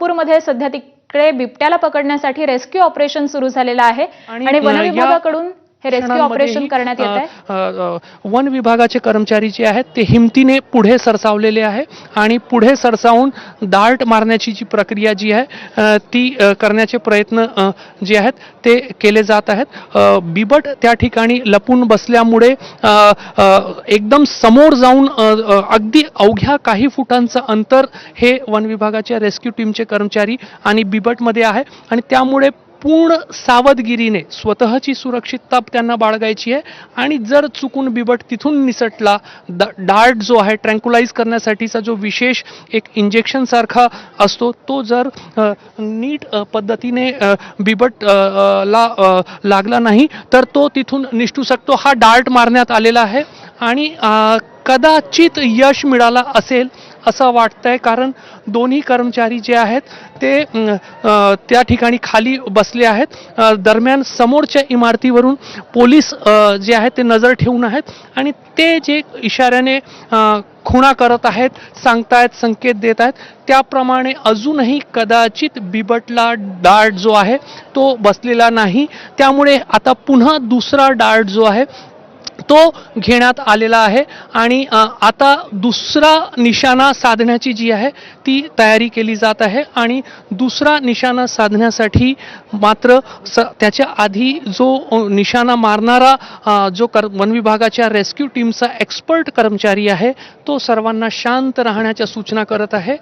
नागपूरमध्ये सध्या तिकडे बिबट्याला पकडण्यासाठी रेस्क्यू ऑपरेशन सुरू झालेलं आहे आणि वन विभागाकडून हे रेस्क्यू ऑपरेशन करण्यात येत आहे। वन विभागाचे कर्मचारी जे आहेत ते हिमतीने पुढे सरसावलेले आहे आणि पुढे सरसावून डार्ट मारण्याची जी प्रक्रिया जी आहे ती करण्याचे प्रयत्न जे आहेत ते केले जात आहेत। बिबट त्या ठिकाणी लपून बसल्यामुळे एकदम समोर जाऊन अगदी अवघ्या काही फुटांचं अंतर हे वन विभागाच्या रेस्क्यू टीमचे कर्मचारी आणि बिबटमध्ये आहे आणि त्यामुळे पूर्ण सावधगिरीने स्वतःची सुरक्षितता त्यांना बाळगायची आहे आणि जर चुकून बिबट तिथून निसटला, डार्ट जो आहे ट्रँक्युलाइज करण्यासाठीचा जो विशेष एक इंजेक्शन सारखा असतो तो जर नीट पद्धतीने बिबट ला लागला नाही तर तो तिथून निसटू शकतो। हा डार्ट मारण्यात आलेला आहे आणि कदाचित यश मिळाला असेल असं वाटतंय, कारण दोन्ही कर्मचारी जे आहेत ते त्या ठिकाणी खाली बसले आहेत। दरम्यान समोरच्या इमारतीवरून पोलीस जे आहेत ते नजर ठेवून आहेत आणि ते जे इशाऱ्याने खुणा करत आहेत, सांगतायत, संकेत देत आहेत त्याप्रमाणे अजूनही कदाचित बिबटला डार्ट जो आहे तो बसलेला नाही। त्यामुळे आता पुन्हा दुसरा डार्ट जो आहे तो घेण्यात आलेला आहे आणि आता दुसरा निशाणा साधण्याची जी आहे ती तयारी केली जात आहे आणि दुसरा निशाणा साधण्यासाठी मात्र त्याच्या आधी जो निशाणा मारणारा जो वन विभागाच्या रेस्क्यू टीमचा एक्सपर्ट कर्मचारी आहे तो सर्वांना शांत राहण्याच्या सूचना करत आहे।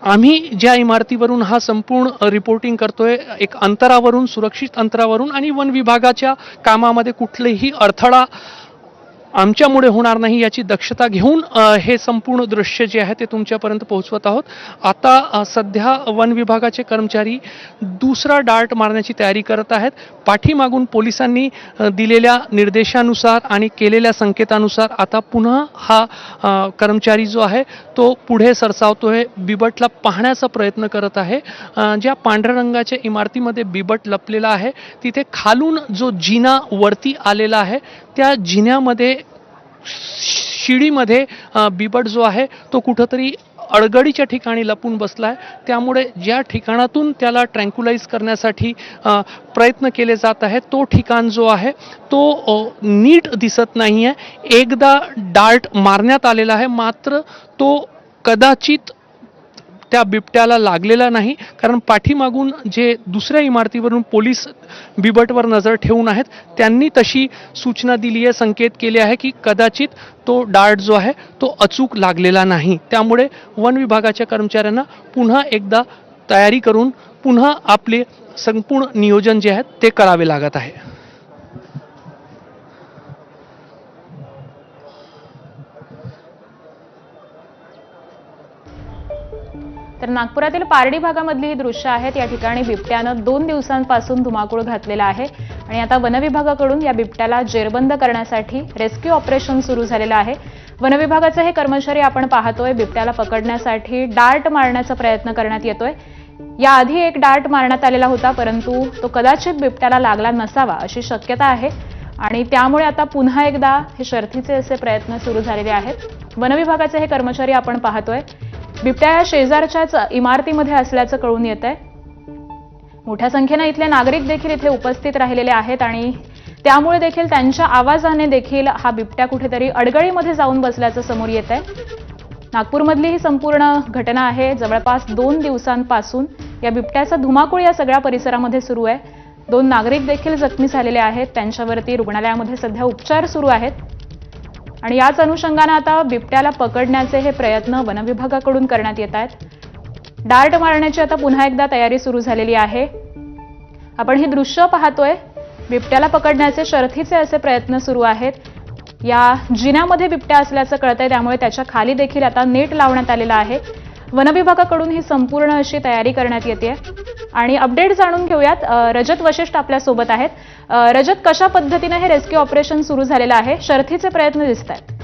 आम्ही ज्या इमारतीवरून हा संपूर्ण रिपोर्टिंग करतोय एक अंतरावरून, सुरक्षित अंतरावरून आणि वन विभागाच्या कामामध्ये कुठलेही अडथळा आमच्यामुळे होणार नाही याची दक्षता घेऊन हे संपूर्ण दृश्य जे आहे ते तुमच्यापर्यंत पोहोचवत आहोत। आता सध्या वन विभागाचे कर्मचारी दुसरा डार्ट मारण्याची तयारी करत आहेत। पाठीमागून पोलिसांनी दिलेल्या निर्देशानुसार आणि केलेल्या संकेतानुसार आता पुन्हा हा कर्मचारी जो आहे तो पुढे सरसावतोय, बिबटला पाहण्याचा प्रयत्न करत आहे। ज्या पांढऱ्या रंगाच्या इमारतीमध्ये बिबट लपलेला आहे तिथे खालून जो जिना वरती आलेला आहे त्या जिन्यामध्ये शिडीमध्ये बिबट जो आहे तो कुठंतरी अडगडीच्या ठिकाणी लपून बसलाय। त्यामुळे ज्या ठिकाणातून त्याला ट्रँक्युलाइज करण्यासाठी प्रयत्न केले जात आहेत तो ठिकाण जो आहे तो नीट दिसत नाहीये। एकदा डार्ट मारण्यात आलेला आहे मात्र तो कदाचित त्या बिबट्याला लागलेला नाही, कारण पाठीमागून जे दुसऱ्या इमारतीवरून पोलीस बिबटवर नजर ठेवून आहेत त्यांनी तशी सूचना दिली आहे, संकेत केले आहे की कदाचित तो डार्ट जो आहे तो अचूक लागलेला नाही। त्यामुळे वन विभागाच्या कर्मचाऱ्यांना पुन्हा एकदा तयारी करून पुन्हा आपले संपूर्ण नियोजन जे आहे ते करावे लागत आहे। तर नागपुरातील पारडी भागामधली ही दृश्य आहेत। या ठिकाणी बिबट्यानं 2 दिवसांपासून धुमाकूळ घातलेला आहे आणि आता वन विभागाकडून या बिबट्याला जेरबंद करण्यासाठी रेस्क्यू ऑपरेशन सुरू झालेलं आहे। वन विभागाचे हे कर्मचारी आपण पाहतोय बिबट्याला पकडण्यासाठी डार्ट मारण्याचा प्रयत्न करण्यात येतोय। याआधी एक डार्ट मारण्यात आलेला होता परंतु तो कदाचित बिबट्याला लागला नसावा अशी शक्यता आहे आणि त्यामुळे आता पुन्हा एकदा हे शर्थीचे असे प्रयत्न सुरू झालेले आहेत। वन विभागाचे हे कर्मचारी आपण पाहतोय बिबट्या शेजारच्याच इमारतीमध्ये असल्याचं कळून येत आहे। मोठ्या संख्येने इथले नागरिक देखील इथे उपस्थित राहिलेले आहेत आणि त्यामुळे देखील त्यांच्या आवाजाने देखील हा बिबट्या कुठेतरी अडगळीमध्ये जाऊन बसल्याचं समोर येत आहे। नागपूरमधली ही संपूर्ण घटना आहे। जवळपास 2 दिवसांपासून या बिबट्याचा धुमाकूळ या सगळ्या परिसरामध्ये सुरू आहे। 2 नागरिक देखील जखमी झालेले आहेत, त्यांच्यावरती रुग्णालयामध्ये सध्या उपचार सुरू आहेत आणि याच अनुषंगाने आता बिबट्याला पकडण्याचे हे प्रयत्न वन विभागाकडून करण्यात येत आहेत। डार्ट मारण्याची आता पुन्हा एकदा तयारी सुरू झालेली आहे। आपण हे दृश्य पाहतोय, बिबट्याला पकडण्याचे शर्थीचे असे प्रयत्न सुरू आहेत। या जिन्यामध्ये बिबट्या असल्याचं कळतंय त्यामुळे त्याच्या खाली देखील आता नेट लावण्यात आलेला आहे। वन विभागाकडून ही संपूर्ण अशी तयारी करण्यात येते आणि अपडेट जाणून घेऊयात। रजत वशिष्ठ आपल्या सोबत आहेत। रजत, कशा पद्धतीने हे रेस्क्यू ऑपरेशन सुरू झालेलं आहे? शर्थीचे प्रयत्न दिसत आहेत।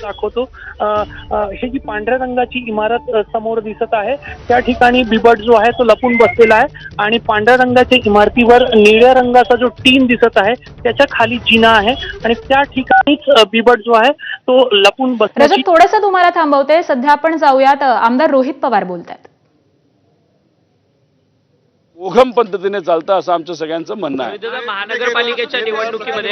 दाखवतो. हे जी पांढऱ्या रंगाची इमारत समोर दिसत आहे त्या ठिकाणी बिबट जो आहे तो लपून बसलेला आहे आणि पांढऱ्या रंगाच्या इमारतीवर निळ्या रंगाचा जो टीन दिसत आहे त्याच्या खाली जिना आहे आणि त्या ठिकाणीच बिबट जो आहे तो लपून बसण्याची. रजत, थोडंसं तुम्हाला थांबवते. सध्या आपण जाऊयात. आमदार रोहित पवार बोलतात. मोघम पद्धतीने चालतं असं आमचं सगळ्यांचं म्हणणं आहे. महानगरपालिकेच्या निवडणुकीमध्ये